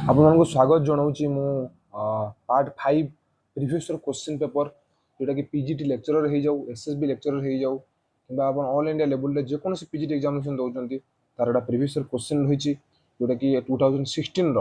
आपको स्वागत जनाऊँ मु पार्ट 5 प्रीवियस क्वेश्चन पेपर जोटा कि पीजीटी लेक्चरर हो जाऊ एसएसबी लेक्चरर हो जाऊ कि आप ऑल इंडिया लेवल रे जेकोसी पीजीटी एग्जामिनेशन दौरान तार गोटा प्रीवियस क्वेश्चन रही जोटा कि 2016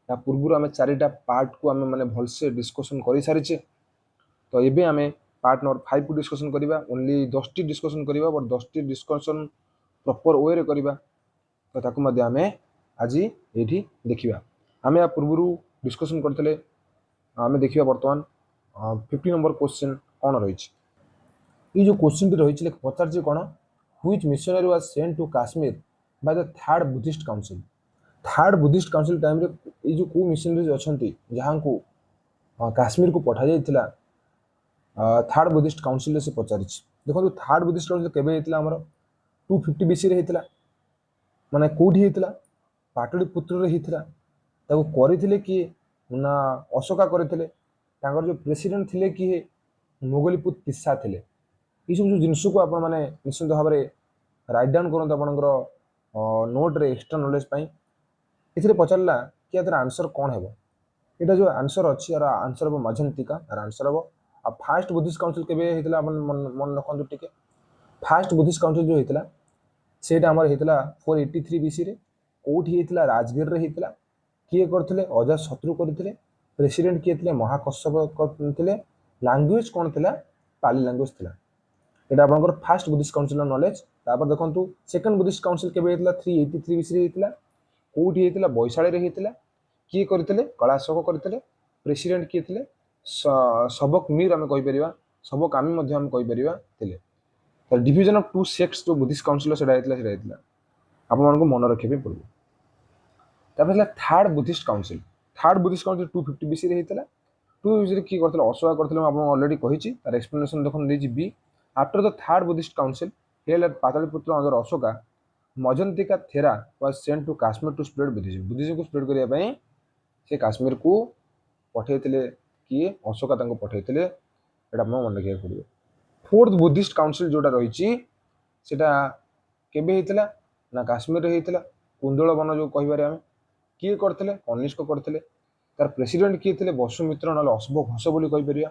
रा पूर्व आम चारिटा पार्ट को आम मैंने भलसे डिस्कसन कर सारी तो ये आम पार्ट नंबर 5 को डिस्कसन करवा ओनली 10 टी डिस्कसन करवा but 10 T discussion proper way करवा तो ताकू आम आज ये देखा आम या पूर्व डिस्कसन करते आम देखा बर्तमान 50 नंबर क्वेश्चन कौन रही ये जो क्वेश्चन टी रही पचार कौन which missionary was sent to Kashmir by the third Buddhist council Buddhist council time रे ये जो को मिशनरीज अच्छा जहाँ को काश्मीर को पठा जाइथिला थर्ड बुद्धिस्ट काउंसिल से पचारि देखो थर्ड बुद्धिस्ट काउंसिल केबे हेतिला हमर 250 बीसी रे हेतिला माने कोठी हेतिला पाटलिपुत्र रे हेतिला ताको करिथिले कि ना अशोका करिथिले तांकर जो प्रेसिडेंट थिले कि मोगलीपुत तिस्सा थिले ये सब जो जिनस को आपण माने निश्चित भाव में राइट डाउन करंत आपनकर नोट रे एक्स्ट्रा नॉलेज पई इथिरे पचारला कि यार आंसर कौन हेबो एटा जो आंसर अछि यार आंसर हो मजंतिका यार आंसर हो आ फास्ट बुद्धिस्ट काउंसिल केबे हेतिला अपन मन रखंतु टिके फास्ट बुद्धिस्ट काउंसिल जो हेतिला सेटा हमर हेतिला 483 बीसी रे कोठी हेतिला राजगीर रे हेतिला किए करथिले अजात शत्रु करथिले प्रेसिडेंट किए थिले महाकश्यप करथिले लैंग्वेज कोन थिला पाली लैंग्वेज थिला एटा आपनकर फास्ट बुद्धिस्ट काउंसिल नॉलेज तापर देखंतु सेकंड बुद्धिस्ट काउंसिल केबे हेतिला 383 बीसी रे हेतिला कोठी हेतिला वैशाली रे हेतिला किए करथिले कलाशोक करथिले प्रेसिडेंट किए थिले सबक मीर आम कहि परिबा सबक आमी मध्ये हम कहि परिबा थिले तो डिवीजन ऑफ टू सेक्ट्स जो बुद्धिस्ट काउंसिल सेटा हेतिला आप मन को मन रखे पड़ो तापर थर्ड बुद्धिस्ट काउंसिल 250 बीसी रे हेतिला 2 बीसी रे की करथिले अशोका करथिले हम ऑलरेडी कहिछि तार एक्सप्लेनेशन देखन देछि बी after the third Buddhist council held at Pataliputra under Ashoka Majjhantika Thera was sent to Kashmir to spread Buddhism को स्प्रेड करिया पई से काश्मीर को पठेइथिले किए अशोका तांको पठेइथिले एटा हम मन रखिया पड़ियो फोर्थ बुद्धिस्ट काउंसिल जोटा रही सेटा केबे हेतिला ना काश्मीर रे हेतिला कुंदल वन जो कहिबारे हम किए करथिले कनिष्क करथिले तार प्रेसिडेंट किए थिले वसुमित्र नले अशोक घोष बोली कहि परिया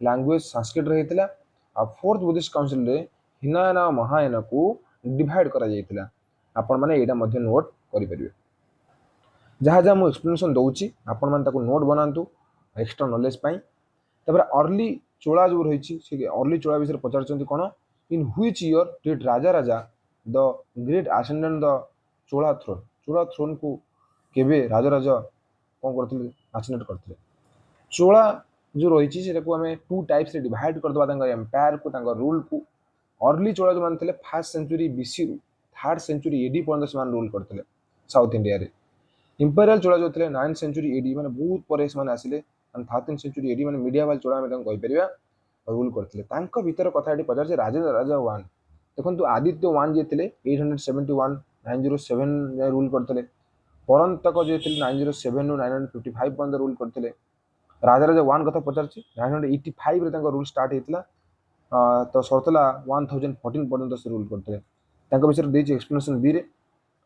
लैंग्वेज संस्कृत रे हेतिला आ फोर्थ बुद्धिस्ट काउंसिल रे हिनायना और महायाना को डिवाइड करा जाइतिला आपण माने एटा मध्ये नोट करि परिबे जहाँ जहाँ मुझे एक्सप्लेनेशन दूसरी आपण मैंने नोट बनातु एक्स्ट्रा नॉलेज पाई तबरे अर्ली चोला जो रही अर्ली चोला विषय पचार कौन in which year did Raja Raja the great ascendant the Chola throne को केबे राजा राजा कौन करथिले आसेंडेंट करथिले चोला जो रही है आम टू टाइप्स रे डिवाइड करदे एम्पायर को रूल को अर्ली चोला जो मानते फर्स्ट सेंचुरी बीसी रु थर्ड सेंचुरी एडी पर्यंत से रूल करते साउथ इंडिया रे इंपेरियल चोला जो थे 9th सेंचुरी एडी माने बहुत पर आसिले 13th सेंचुरी एडी माने मीडियावाल चोला आम कहीपर रूल करते भर कथा ये पचार राजा राजा वन देखो आदित्य वन जी थे 871 907 रूल करते परंतक जो थे 907 रु 955 पर्यंत रूल करते राजा राजा वन कथा पचार 985 रूल स्टार्ट होता तो सरतला 1014 पर्यंत से रूल करते विषय एक्सप्लेनेशन बी रे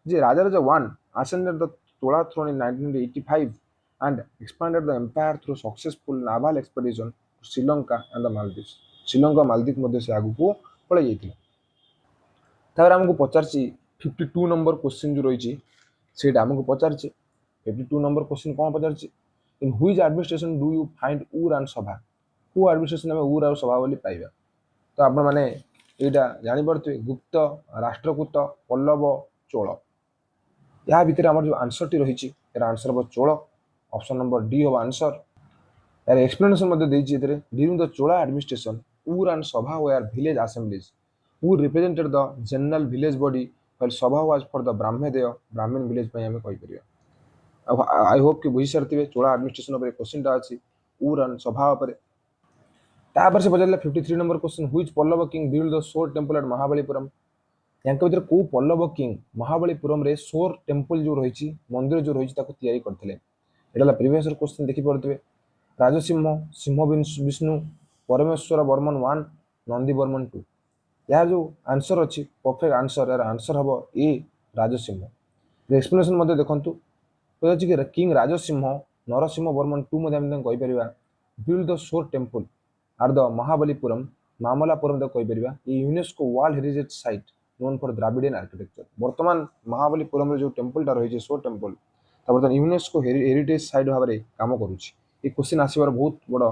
जे राजा राजा one ascended the Tola throne in 1985 and expanded the empire through successful naval expedition to Sri Lanka and the Maldives. Sri Lanka Maldives मध्य से आगु को पड़े जाइथिला तापर हमको पचारछि 52 नंबर क्वेश्चन जो रही सेटा हमको पचारछि 52 नंबर क्वेश्चन कौन पचारछि in which administration do you find ur and sabha को एडमिनिस्ट्रेशन में ऊर और सभा बोली पाइबा तो आपण माने एटा जानि परथि गुप्त राष्ट्रकूट पल्लव चोल या भितर आम जो आंसर टी रही यार आंसर हम चोल ऑप्शन नंबर डी हम आंसर यार explanation during the Chola administration ऊर एंड सभा वेयर विलेज असेंबलीज ऊर represented the general village body while सभा वाज फॉर द ब्राह्मण विलेज पे हमें कहि परिया आई होप कि बुझी सारथिबे चोला एडमिनिस्ट्रेशन ऊपर क्वेश्चन टा अछि ऊर एंड सभा ऊपर तापर से पचारला 53 number question which Pallava king build the shore temple at Mahabalipuram यांक भीतर को पल्लव किंग महाबलीपुरम रे सोर टेम्पल जो रही मंदिर जो रही तैयारी करते एटा प्रीवियस क्वेश्चन देखी पारे राजसिंह सिंह विष्णु परमेश्वर वर्मन 1 नंदी वर्मन 2 यार जो आंसर अच्छी परफेक्ट आंसर यार आंसर हम ए राजसिंह एक्सप्लेनेशन देखु ଅଛି କି କିଙ୍ଗ ରାଜସିଂହ ନରସିଂହ ବର୍ମନ ଟୁ ମଧ୍ୟ ଆମେ ତାଙ୍କୁ କହିପାରିବା। Build the shore temple at the Mahabalipuram Mamallapuram ତାକୁ କହିପାରିବା। A UNESCO world heritage site known for Dravidian architecture. ବର୍ତ୍ତମାନ ମହାବଲୀପୁରମରେ ଯେଉଁ ଟେମ୍ପଲଟା ରହିଛି ସୋର ଟେମ୍ପଲ ତା ବର୍ତ୍ତମାନ ୟୁନେସ୍କୋ ହେରିଟେଜ ସାଇଟ୍ ଭାବରେ କାମ କରୁଛି। ଏ କ୍ୱେଶ୍ଚିନ୍ ଆସିବାର ବହୁତ ବଡ଼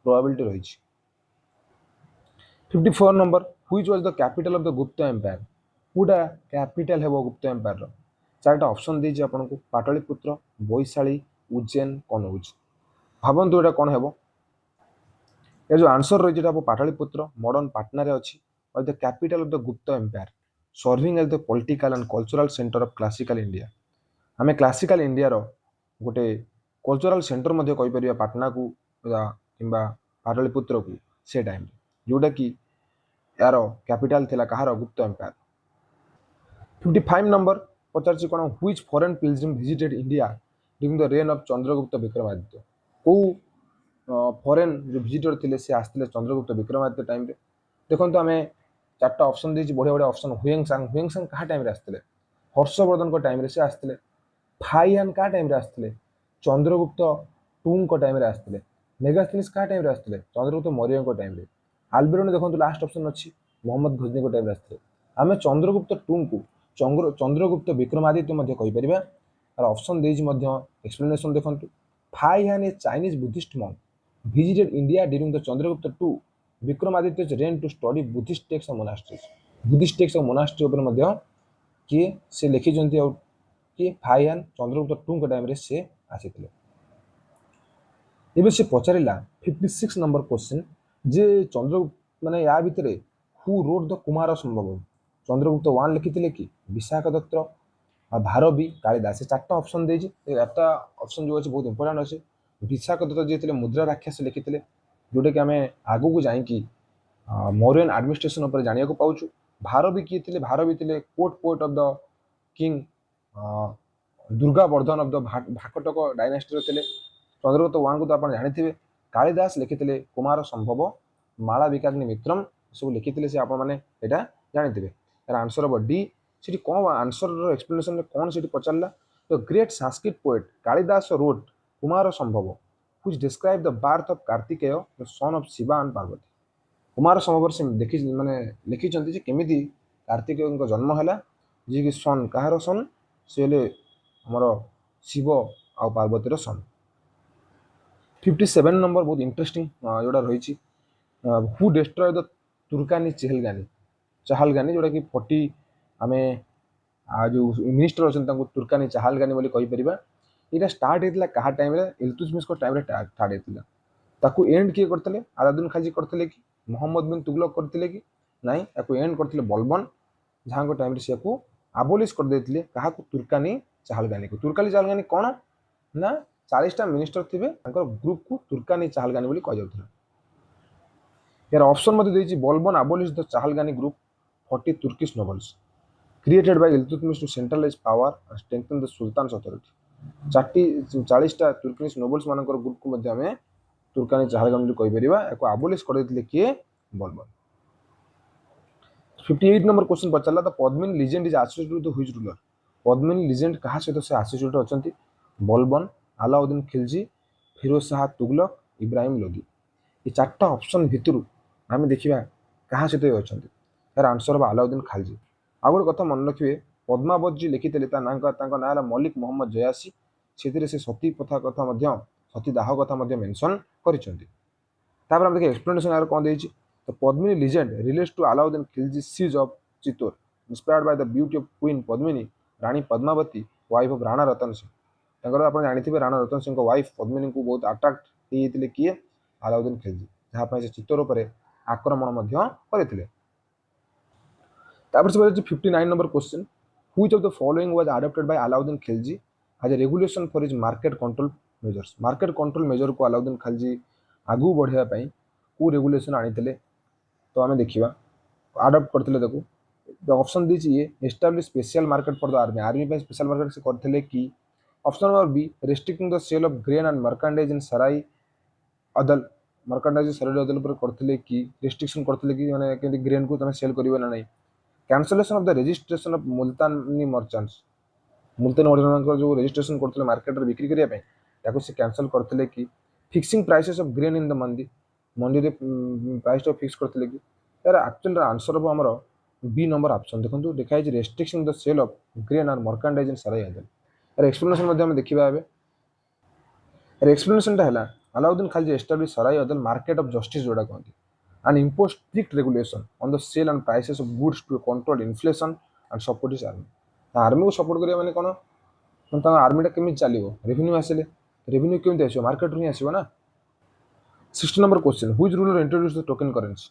ପ୍ରୋବାବିଲିଟି ରହିଛି। 54 number which was the capital of the Gupta empire. କୋଉଟା କ୍ୟାପିଟାଲ ହେବ ଗୁପ୍ତ ଏମ୍ପାୟାରର? ଚାରିଟା ଅପସନ୍ ଦେଇଛି ଆପଣଙ୍କୁ ପାଟଳିପୁତ୍ର, ବୈଶାଳୀ, ଉଜ୍ଜୈନ, କନୌଜ। ଭାବନ୍ତୁ ଏଇଟା କ'ଣ ହେବ? ଏ ଯେଉଁ ଆନ୍ସର ରହିଛି ଏଇଟା ହେବ ପାଟଳିପୁତ୍ର, ମଡର୍ଣ୍ଣ ପାଟନାରେ ଅଛି। ଆଉ the capital of the Gupta empire serving as the political and cultural centre of classical India. ଆମେ କ୍ଲାସିକାଲ ଇଣ୍ଡିଆର ଗୋଟେ କଲଚରାଲ ସେଣ୍ଟର ମଧ୍ୟ କହିପାରିବା ପାଟନାକୁ କିମ୍ବା ପାଟଳିପୁତ୍ରକୁ ସେ ଟାଇମରେ, ଯେଉଁଟାକି यार कैपिटल थिला कहार गुप्त एम्पायर। 55 नंबर पचार कौन which foreign Pilgrim visited India during the rain of Chandragupta Vikramaditya. कौ फॉरेन जो विजिटर थे सी आसते चंद्रगुप्त विक्रमादित्य टाइम रे। देखो आम चार्टा ऑप्शन देती बढ़िया बढ़िया ऑप्शन हुएंगसांग क्या टाइम आसते हर्षवर्धन को टाइम से आसते फाइहान क्या टाइम आसते चंद्रगुप्त टू टाइम आसते मेगास्थनीस क्या टाइम आसते चंद्रगुप्त मौर्य टाइम रे। आल्बेरोनी देखो लास्ट ऑप्शन अच्छी मोहम्मद घजनी को टाइम आसते आम चंद्रगुप्त टू को चंद्रगुप्त विक्रमादित्य कहीपर। ऑप्शन देजी एक्सप्लेनेशन देखो Fa Hien a Chinese Buddhist monk visited India during the Chandragupta II Vikramaditya's reign to study Buddhist texts and monasteries। Buddhist text और मोनास्ट्री ऊपर मध्य किए से लिखिजंती और कि फाइहान चंद्रगुप्त टू के टाइम रे से आसीथिले। एबे से पचारिला 56 नंबर क्वेश्चन जे चंद्रगुप्त माने या भितरे हु रोड द कुमार संभव। चंद्रगुप्त वन लिखिथिले कि विशाख दत्त और भारवी कालिदास। चार्टा ऑप्शन देजी चार्टा ऑप्शन जो अच्छे बहुत इंपोर्टेंट अच्छे। विशाख दत्त जी मुद्रा राक्षस लिखिते जोटा कि आम आगू को जाकि मौर्यन एडमिनिस्ट्रेशन उपर जानिया को पाउछु। भारवी किए थे? भारवी थे court poet of the king Durgavardhan of the Vakataka dynasty थे। चंद्रगुप्त वन को तो आप जानते हैं। कालिदास लिखिते कुमार संभव, माला विकाग्नि मित्रम सब लिखिते से आपने जानते हैं। यार आंसर हम डी। सी कौन आंसर एक्सप्लेनेशन कौन सी पचारा the great Sanskrit poet Kalidasa wrote Kumarasambhava which describe the birth of Kartikeya the son of Shiva and Parvati. Kumar संभव से देखी माने लिखिଛନ୍ତି जे केमिति कार्तिकेय जन्म है जी कि सन कहार सन से हमर शिव आ पार्वतीर सन। 57 नंबर बहुत इंटरेस्टिंग जोड़ा रही हु डिस्ट्रॉय द तुर्कानी चहलगानी जोड़ा कि 40 आम जो मिनिस्टर अच्छा तुर्कानी चहलगानी बोली कहीपर। यहाँ स्टार्ट होता क्या टाइम इल्तुतमिश को टाइम स्टार्ट होता ताकू एंड किए करते अलाउद्दीन खिलजी करते कि मोहम्मद बिन तुगलक करते कि नाई या एंड करते बलबन जहाँ टाइम से आबोलिश कर देते क्या तुर्कानी चहलगानी को। तुर्कानी चहलगानी कौन ना 40टा मिनिस्टर थे ग्रुप को तुर्कानी चहलगानी बोली कह जाता। यार ऑप्शन मत देती Balban abolish the Chahalgani group 40 Turkish nobles created by Iltutmish to centralise power and strengthen the sultan's authority. 40टा तुर्किश नोबल्स मान ग्रुप को तुर्कानी चहलगामी कहीपर या आबोलिश करते किए बलबन। 58 नंबर क्वेश्चन पचारा the Padmini legend is associated with which ruler. Padmini legend क्या सहित से एसोसिएटेड अच्छा? बलबन, अलाउद्दीन खिलजी, फिरोज शाह तुगलक, इब्राहिम लोदी। ये चार्टा ऑप्शन भितर आम देखा क्या सहित अच्छा। यार आंसर हम अलाउद्दीन खिलजी। आ गए कथा मन रखिए पद्मावत जी लिखिते ना ना मलिक मोहम्मद जयासी से सती प्रथा कथा सती दाह कथा मेंशन कर। देखिए एक्सप्लेनेशन यार कौन देती तो Padmini legend relates to Alauddin Khilji siege of Chittor inspired by the beauty of queen Padmini Rani Padmavati wife of Rana Ratan Singh. आप जानते हैं राणा रतन सिंह वाइफ पद्मिनी को बहुत अट्राक्ट होते किए अलाउद्दीन खिलजी जहाँ से चित्तौर पर आक्रमण करते। 59 number question which of the following was adopted by Alauddin Khilji as a regulation for his market control measures. Market control measure को अलाउद्दीन खिलजी आगू बढ़ाई को रेगुलेशन आनी तो आम देखा आडप्ट करते। ऑप्शन दीजिए ये establish special market for the army. Army पे स्पेशल मार्केट से करते कि option number B restricting the sale of grain and merchandise in Sarai Adl. Merchandise सराई अदल पर करते कि रेस्ट्रिक्शन करते कि मैंने केमती ग्रेन को तुम सेल कर ना नहीं। Cancellation of the registration of Multani merchants Multani अडिगर जो रजिस्ट्रेशन करते मार्केट में बिक्री करने से कैंसल करते कि fixing prices of grain in the mandi रे प्राइस फिक्स करते कि यार एक्चुअल आंसर हम आमर बी नंबर ऑप्शन देखो देखाई restriction the sale of grain or merchandise in Sarai Adl यार एक्सप्लेनेशन देखा ए एक्सप्लेनेशन है Alauddin Khalji establish Sarai Adl market of justice जोड़ा कहते and impose strict regulation on the sale and prices of goods to control inflation and support his army. Army को support करिया माने कोन army टा केमी चलियो रेवेन्यू आसिले रेवेन्यू केमती आसियो मार्केट रू आसियो ना 60 number question which ruler introduce the token currency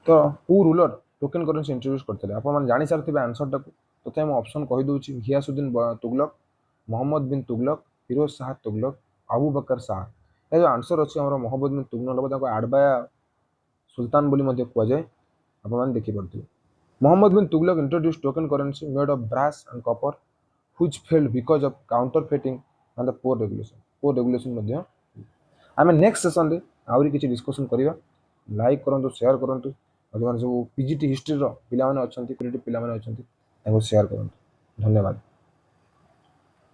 तो who ruler token currency introduce करथिले आपण माने जानि सारथिबे आंसर टा तो तय म ऑप्शन कहि दोछि घियासुद्दीन तुगलक मोहम्मद बिन तुगलक फिरोज शाह तुगलक अबू बकर शाह ए जो आंसर अछि हमर मोहम्मद बिन तुगलक ताको आडबाया सुल्तान बोली मध्य कुआ जाए आप देखी पड़ते Mohammad bin Tughlaq introduce token currency made of brass and copper which failed because of counterfeiting and the poor regulation मध्य आम नेक्स्ट सेशन रे आउरी किछि डिस्कशन करिवा लाइक करंतु शेयर करंतु जो सब पीजीटी हिस्ट्री रो पिला माने अछंती क्रिएटिव पिला माने अछंती ताको शेयर करंतु धन्यवाद।